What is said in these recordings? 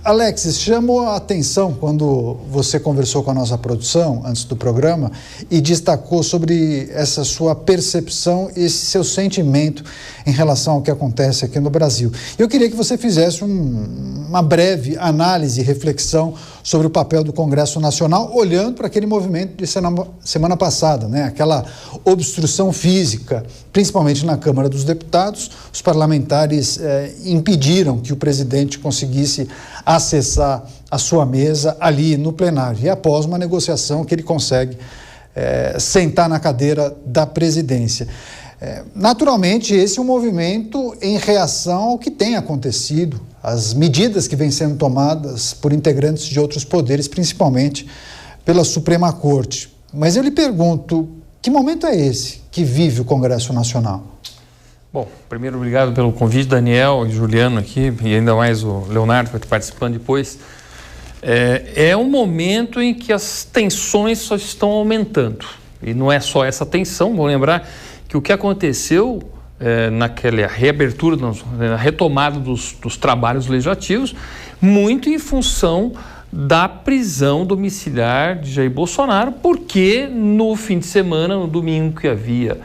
Alexis, chamou a atenção quando você conversou com a nossa produção antes do programa e destacou sobre essa sua percepção e esse seu sentimento em relação ao que acontece aqui no Brasil. Eu queria que você fizesse uma breve análise e reflexão sobre o papel do Congresso Nacional, olhando para aquele movimento de semana passada, né? Aquela obstrução física, principalmente na Câmara dos Deputados. Os parlamentares impediram que o presidente conseguisse acessar a sua mesa ali no plenário. E após uma negociação que ele consegue sentar na cadeira da presidência. Naturalmente, esse é um movimento em reação ao que tem acontecido, as medidas que vêm sendo tomadas por integrantes de outros poderes, principalmente pela Suprema Corte. Mas eu lhe pergunto, que momento é esse que vive o Congresso Nacional? Bom, primeiro, obrigado pelo convite, Daniel e Juliano aqui, e ainda mais o Leonardo, que vai estar participando depois. É um momento em que as tensões só estão aumentando. E não é só essa tensão, vou lembrar que o que aconteceu naquela reabertura, na retomada dos trabalhos legislativos, muito em função da prisão domiciliar de Jair Bolsonaro, porque no fim de semana, no domingo, que havia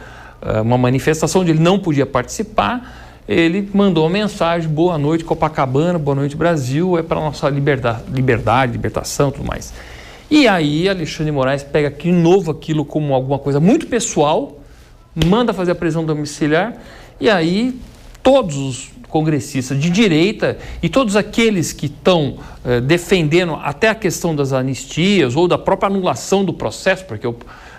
uma manifestação onde ele não podia participar, ele mandou uma mensagem: boa noite Copacabana, boa noite Brasil, é para a nossa liberdade, libertação e tudo mais. E aí Alexandre de Moraes pega de novo aquilo como alguma coisa muito pessoal, manda fazer a prisão domiciliar, e aí todos os congressistas de direita e todos aqueles que estão defendendo até a questão das anistias ou da própria anulação do processo, porque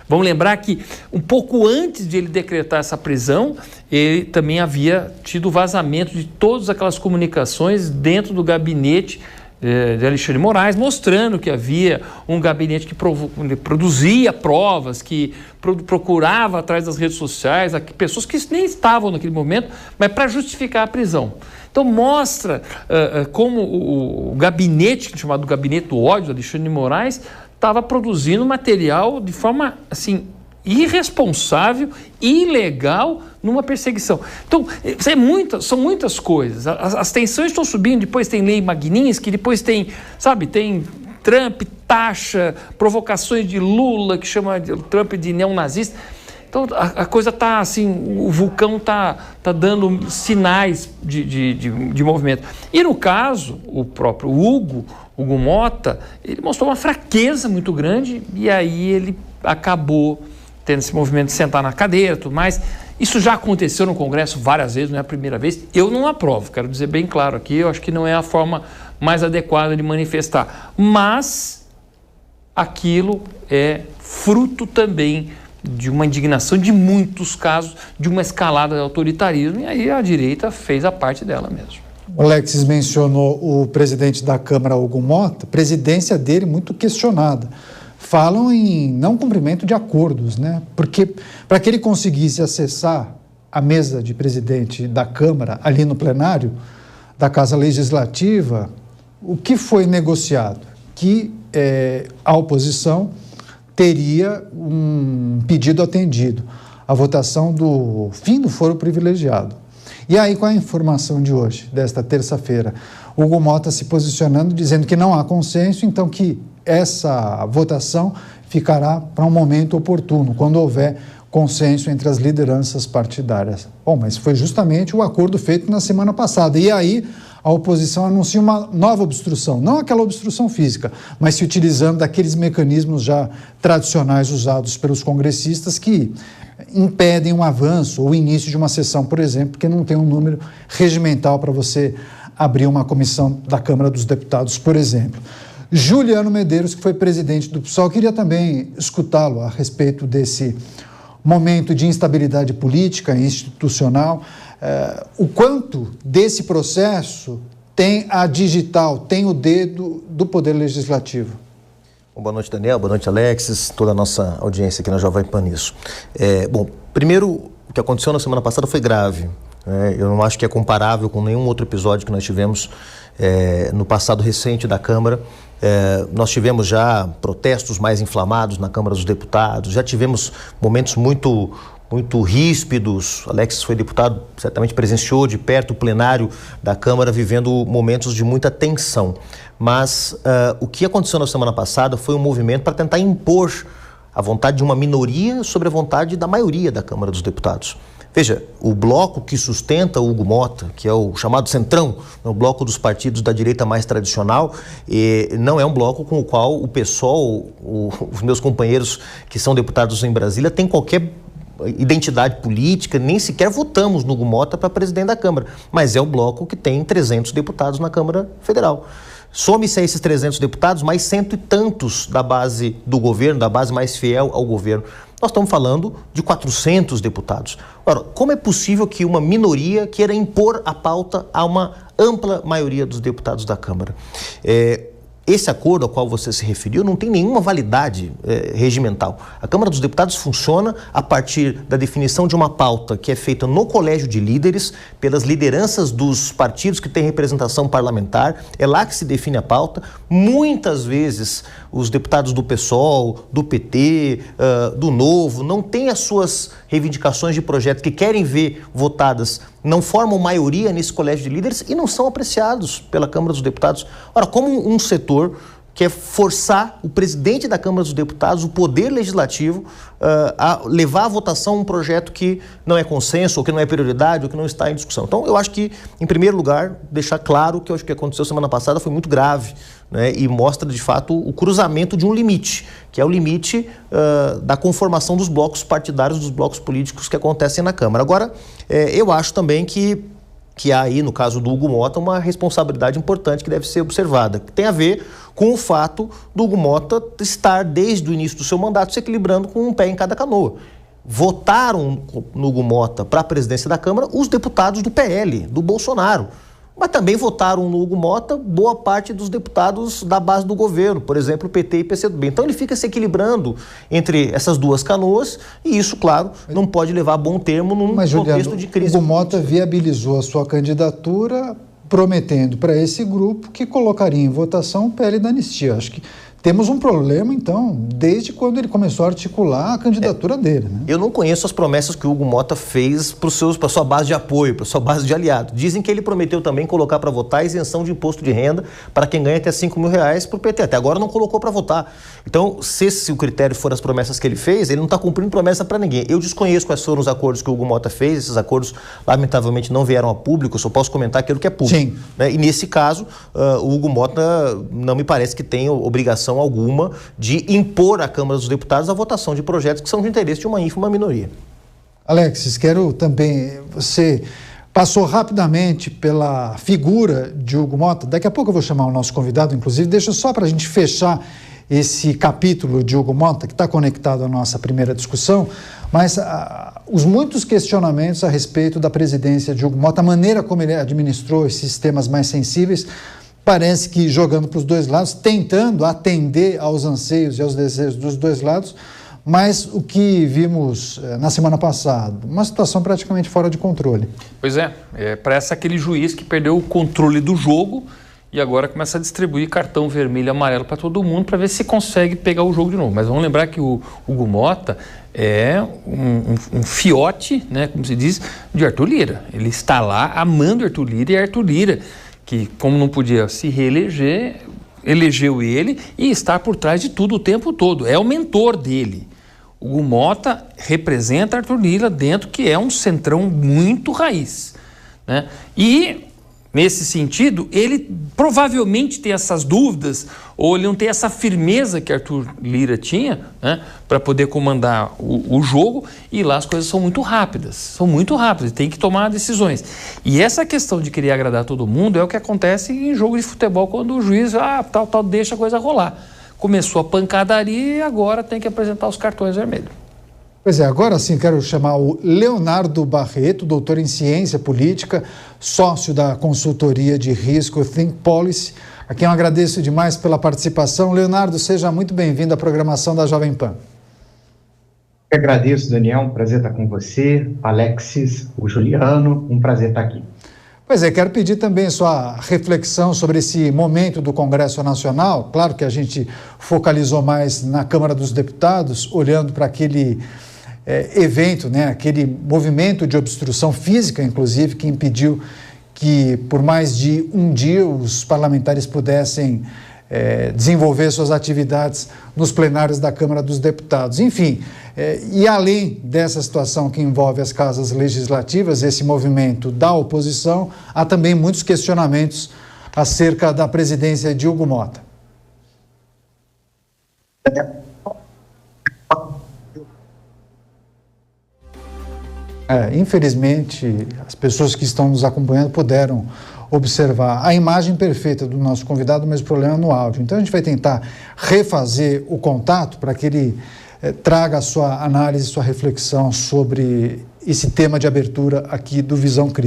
vamos lembrar que um pouco antes de ele decretar essa prisão, ele também havia tido vazamento de todas aquelas comunicações dentro do gabinete de Alexandre de Moraes, mostrando que havia um gabinete que produzia provas, que procurava atrás das redes sociais pessoas que nem estavam naquele momento, mas para justificar a prisão. Então mostra como o gabinete, chamado Gabinete do Ódio, de Alexandre de Moraes, estava produzindo material de forma assim irresponsável e ilegal numa perseguição. Então, são muitas coisas. As tensões estão subindo, depois tem lei Magnitsky, depois tem Trump taxa provocações de Lula, que chama Trump de neonazista. Então, a coisa está assim, o vulcão está dando sinais de movimento. E no caso, o próprio Hugo Mota, ele mostrou uma fraqueza muito grande e aí ele acabou tendo esse movimento de sentar na cadeira e tudo mais. Isso já aconteceu no Congresso várias vezes, não é a primeira vez. Eu não aprovo, quero dizer bem claro aqui, eu acho que não é a forma mais adequada de manifestar. Mas aquilo é fruto também de uma indignação de muitos casos, de uma escalada de autoritarismo, e aí a direita fez a parte dela mesmo. O Alexis mencionou o presidente da Câmara, Hugo Mota, presidência dele muito questionada. Falam em não cumprimento de acordos, né? Porque para que ele conseguisse acessar a mesa de presidente da Câmara, ali no plenário da Casa Legislativa, o que foi negociado? Que a oposição teria um pedido atendido, a votação do fim do foro privilegiado. E aí, com a informação de hoje, desta terça-feira, Hugo Mota se posicionando, dizendo que não há consenso, então que essa votação ficará para um momento oportuno, quando houver consenso entre as lideranças partidárias. Bom, mas foi justamente o acordo feito na semana passada. E aí a oposição anuncia uma nova obstrução, não aquela obstrução física, mas se utilizando daqueles mecanismos já tradicionais usados pelos congressistas que impedem um avanço ou o início de uma sessão, por exemplo, porque não tem um número regimental para você abrir uma comissão da Câmara dos Deputados, por exemplo. Juliano Medeiros, que foi presidente do PSOL, queria também escutá-lo a respeito desse momento de instabilidade política e institucional. O quanto desse processo tem a digital, tem o dedo do Poder Legislativo? Boa noite, Daniel. Boa noite, Alexis, toda a nossa audiência aqui na Jovem Pan Nisso. Bom, primeiro, o que aconteceu na semana passada foi grave. Eu não acho que é comparável com nenhum outro episódio que nós tivemos no passado recente da Câmara. Nós tivemos já protestos mais inflamados na Câmara dos Deputados, já tivemos momentos muito muito ríspidos. Alexis foi deputado, certamente presenciou de perto o plenário da Câmara, vivendo momentos de muita tensão. Mas o que aconteceu na semana passada foi um movimento para tentar impor a vontade de uma minoria sobre a vontade da maioria da Câmara dos Deputados. Veja, o bloco que sustenta o Hugo Motta, que é o chamado Centrão, o bloco dos partidos da direita mais tradicional, não é um bloco com o qual o PSOL, os meus companheiros que são deputados em Brasília, têm qualquer identidade política, nem sequer votamos no Hugo Motta para presidente da Câmara, mas é o bloco que tem 300 deputados na Câmara Federal. Some-se a esses 300 deputados, mais cento e tantos da base do governo, da base mais fiel ao governo. Nós estamos falando de 400 deputados. Ora, como é possível que uma minoria queira impor a pauta a uma ampla maioria dos deputados da Câmara? Esse acordo ao qual você se referiu não tem nenhuma validade regimental. A Câmara dos Deputados funciona a partir da definição de uma pauta que é feita no colégio de líderes, pelas lideranças dos partidos que têm representação parlamentar. É lá que se define a pauta. Muitas vezes os deputados do PSOL, do PT, do Novo, não têm as suas reivindicações de projetos que querem ver votadas, não formam maioria nesse colégio de líderes e não são apreciados pela Câmara dos Deputados. Ora, como um setor quer forçar o presidente da Câmara dos Deputados, o poder legislativo, a levar à votação um projeto que não é consenso, ou que não é prioridade, ou que não está em discussão. Então, eu acho que, em primeiro lugar, deixar claro que eu acho que aconteceu semana passada foi muito grave, né, e mostra, de fato, o cruzamento de um limite, que é o limite da conformação dos blocos partidários, dos blocos políticos que acontecem na Câmara. Agora, eu acho também que há aí, no caso do Hugo Motta, uma responsabilidade importante que deve ser observada, que tem a ver com o fato do Hugo Motta estar, desde o início do seu mandato, se equilibrando com um pé em cada canoa. Votaram no Hugo Motta para a presidência da Câmara os deputados do PL, do Bolsonaro. Mas também votaram no Hugo Motta boa parte dos deputados da base do governo, por exemplo, PT e PCdoB. Então ele fica se equilibrando entre essas duas canoas e isso, claro, não pode levar a bom termo num contexto de crise. O Hugo Motta viabilizou a sua candidatura prometendo para esse grupo que colocaria em votação o PL da anistia. Acho que temos um problema, então, desde quando ele começou a articular a candidatura dele, né? Eu não conheço as promessas que o Hugo Motta fez para a sua base de apoio, para a sua base de aliado. Dizem que ele prometeu também colocar para votar a isenção de imposto de renda para quem ganha até R$5.000 para o PT. Até agora não colocou para votar. Então, se o critério for as promessas que ele fez, ele não está cumprindo promessa para ninguém. Eu desconheço quais foram os acordos que o Hugo Motta fez. Esses acordos, lamentavelmente, não vieram a público. Eu só posso comentar aquilo que é público. Sim. Né? E, nesse caso, o Hugo Motta não me parece que tenha obrigação alguma de impor à Câmara dos Deputados a votação de projetos que são de interesse de uma ínfima minoria. Alexis, quero também... Você passou rapidamente pela figura de Hugo Motta. Daqui a pouco eu vou chamar o nosso convidado, inclusive. Deixa só para a gente fechar esse capítulo de Hugo Motta, que está conectado à nossa primeira discussão, mas os muitos questionamentos a respeito da presidência de Hugo Motta, a maneira como ele administrou esses temas mais sensíveis, parece que jogando para os dois lados, tentando atender aos anseios e aos desejos dos dois lados, mas o que vimos na semana passada, uma situação praticamente fora de controle. Pois parece aquele juiz que perdeu o controle do jogo e agora começa a distribuir cartão vermelho e amarelo para todo mundo para ver se consegue pegar o jogo de novo. Mas vamos lembrar que o Hugo Motta é um fiote, né, como se diz, de Arthur Lira. Ele está lá amando Arthur Lira e Arthur Lira, que como não podia se reeleger, elegeu ele e está por trás de tudo o tempo todo. É o mentor dele. O Hugo Motta representa Arthur Lira dentro, que é um centrão muito raiz, né? E, nesse sentido, ele provavelmente tem essas dúvidas, ou ele não tem essa firmeza que Arthur Lira tinha, né, para poder comandar o jogo, e lá as coisas são muito rápidas, tem que tomar decisões. E essa questão de querer agradar todo mundo é o que acontece em jogo de futebol, quando o juiz, tal, deixa a coisa rolar. Começou a pancadaria e agora tem que apresentar os cartões vermelhos. Pois é, agora sim quero chamar o Leonardo Barreto, doutor em ciência política, sócio da consultoria de risco Think Policy, a quem eu agradeço demais pela participação. Leonardo, seja muito bem-vindo à programação da Jovem Pan. Eu agradeço, Daniel, um prazer estar com você, Alexis, o Juliano, um prazer estar aqui. Pois é, quero pedir também sua reflexão sobre esse momento do Congresso Nacional. Claro que a gente focalizou mais na Câmara dos Deputados, olhando para aquele evento, né, aquele movimento de obstrução física, inclusive, que impediu que por mais de um dia os parlamentares pudessem desenvolver suas atividades nos plenários da Câmara dos Deputados. Enfim, e além dessa situação que envolve as casas legislativas, esse movimento da oposição, há também muitos questionamentos acerca da presidência de Hugo Motta. Infelizmente, as pessoas que estão nos acompanhando puderam observar a imagem perfeita do nosso convidado, mas o problema é no áudio. Então a gente vai tentar refazer o contato para que ele traga a sua análise, sua reflexão sobre esse tema de abertura aqui do Visão Crítica.